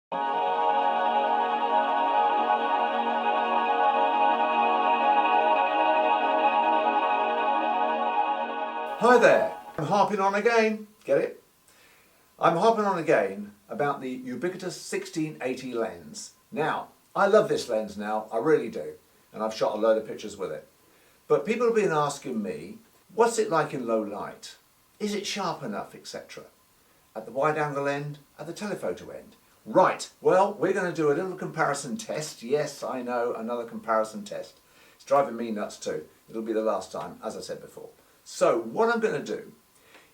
Hi there, I'm harping on again, get it? I'm harping on again about the ubiquitous 1680 lens. Now, I love this lens now, I really do, and I've shot a load of pictures with it. But people have been asking me, what's it like in low light? Is it sharp enough, etc.? At the wide angle end, at the telephoto end? Right, well, we're going to do a little comparison test. Yes, I know, another comparison test. It's driving me nuts too. It'll be the last time, as I said before. So what I'm going to do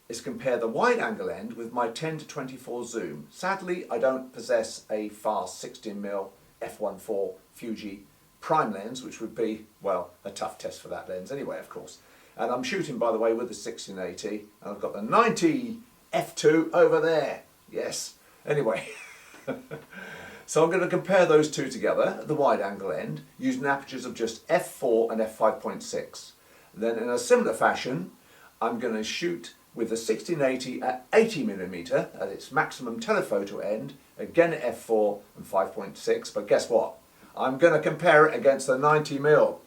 is compare the wide angle end with my 10-24 zoom. Sadly, I don't possess a fast 16mm f1.4 Fuji prime lens, which would be, well, a tough test for that lens anyway, of course. And I'm shooting, by the way, with the 1680, and I've got the 90 f2 over there. Yes. Anyway, so I'm going to compare those two together at the wide angle end using apertures of just f4 and f5.6. Then in a similar fashion, I'm going to shoot with the 1680 at 80mm at its maximum telephoto end, again at f4 and 5.6, but guess what? I'm going to compare it against the 90mm.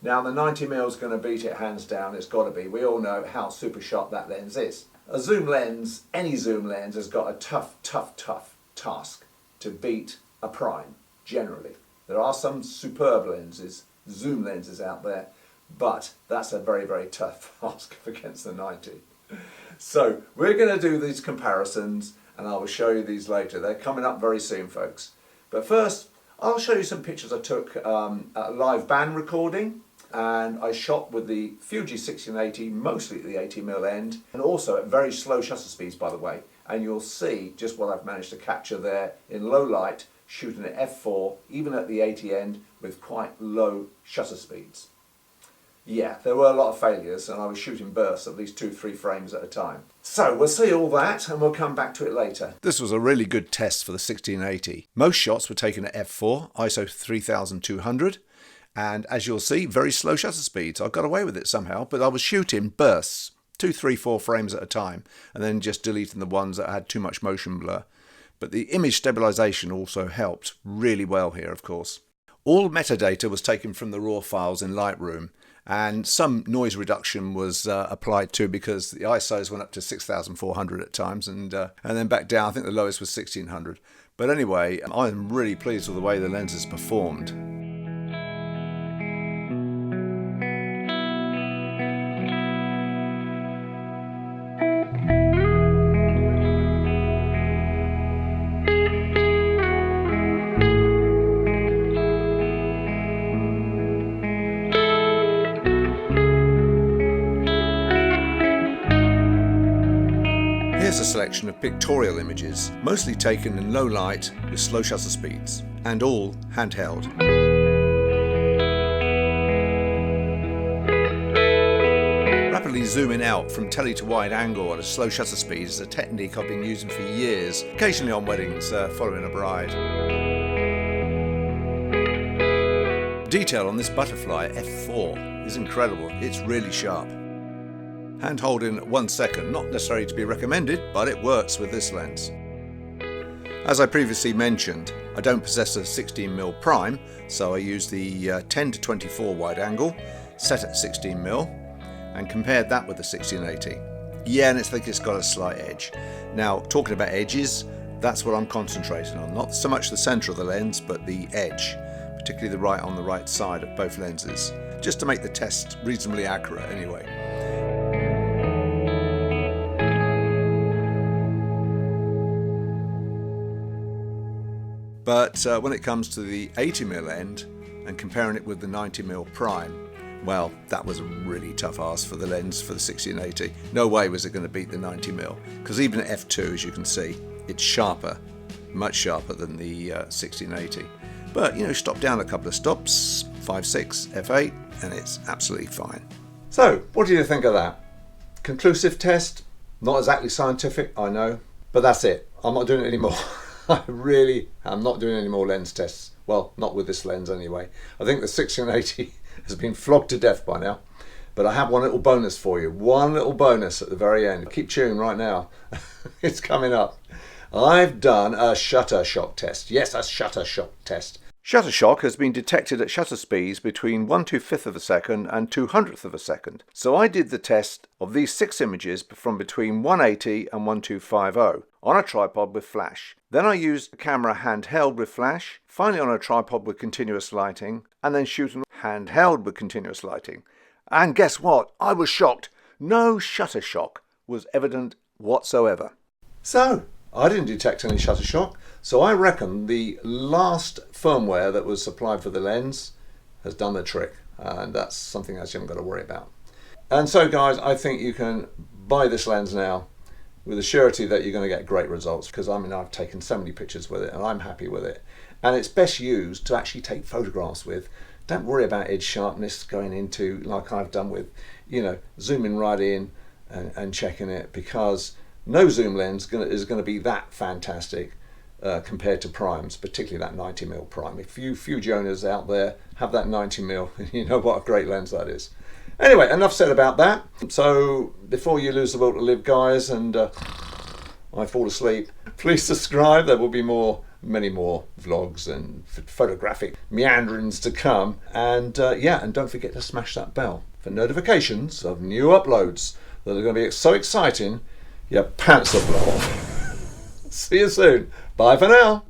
Now the 90mm is going to beat it hands down, it's got to be. We all know how super sharp that lens is. A zoom lens, any zoom lens, has got a tough task to beat a prime, generally. There are some superb lenses, zoom lenses out there, but that's a very tough task against the 90. So we're going to do these comparisons and I will show you these later. They're coming up very soon, folks. But first, I'll show you some pictures I took at a live band recording, and I shot with the Fuji 1680, mostly at the 80mm end, and also at very slow shutter speeds, by the way. And you'll see just what I've managed to capture there in low light, shooting at f4, even at the 80 end, with quite low shutter speeds. Yeah, there were a lot of failures and I was shooting bursts, at least 2-3 frames at a time. So we'll see all that and we'll come back to it later. This was a really good test for the 1680. Most shots were taken at f4, ISO 3200, and as you'll see, very slow shutter speeds. I got away with it somehow, but I was shooting bursts, 2, 3, 4 frames at a time, and then just deleting the ones that had too much motion blur. But the image stabilization also helped really well here, of course. All metadata was taken from the raw files in Lightroom, and some noise reduction was applied too, because the ISOs went up to 6,400 at times and then back down. I think the lowest was 1,600. But anyway, I'm really pleased with the way the lens has performed. Here's a selection of pictorial images, mostly taken in low light with slow shutter speeds, and all handheld. Rapidly zooming out from tele to wide angle at a slow shutter speed is a technique I've been using for years, occasionally on weddings following a bride. Detail on this butterfly at f4 is incredible, it's really sharp. Hand holding at 1 second, not necessarily to be recommended, but it works with this lens. As I previously mentioned, I don't possess a 16mm prime, so I use the 10-24 wide angle, set at 16mm, and compared that with the 1680. Yeah, and I think it's got a slight edge. Now, talking about edges, that's what I'm concentrating on, not so much the centre of the lens, but the edge, particularly the right on the right side of both lenses, just to make the test reasonably accurate anyway. But when it comes to the 80mm end and comparing it with the 90mm prime, well, that was a really tough ask for the lens for the 1680. No way was it going to beat the 90mm, because even at f2, as you can see, it's sharper, much sharper than the 1680. But, you know, stop down a couple of stops, 5, 6, f8, and it's absolutely fine. So, what do you think of that? Conclusive test, not exactly scientific, I know, but that's it. I'm not doing it anymore. I really am not doing any more lens tests. Well, not with this lens anyway. I think the 1680 has been flogged to death by now. But I have one little bonus for you. One little bonus at the very end. Keep tuning right now. It's coming up. I've done a shutter shock test. Yes, a shutter shock test. Shutter shock has been detected at shutter speeds between 1/2 of a second and 2/100 of a second. So I did the test of these 6 images from between 180 and 1250 on a tripod with flash. Then I used a camera handheld with flash, finally on a tripod with continuous lighting, and then shooting handheld with continuous lighting. And guess what? I was shocked. No shutter shock was evident whatsoever. So I didn't detect any shutter shock, so I reckon the last firmware that was supplied for the lens has done the trick, and that's something else you haven't got to worry about. And so guys, I think you can buy this lens now with the surety that you're going to get great results, because I mean I've taken so many pictures with it and I'm happy with it, and it's best used to actually take photographs with. Don't worry about edge sharpness going into, like I've done with, zooming right in and checking it, because no zoom lens is going to be that fantastic compared to primes, particularly that 90mm prime. If you Fuji owners out there have that 90mm, you know what a great lens that is. Anyway, enough said about that. So before you lose the will to live, guys, and I fall asleep, please subscribe. There will be many more vlogs and photographic meanderings to come. And and don't forget to smash that bell for notifications of new uploads that are going to be so exciting your pants will blow off. See you soon. Bye for now.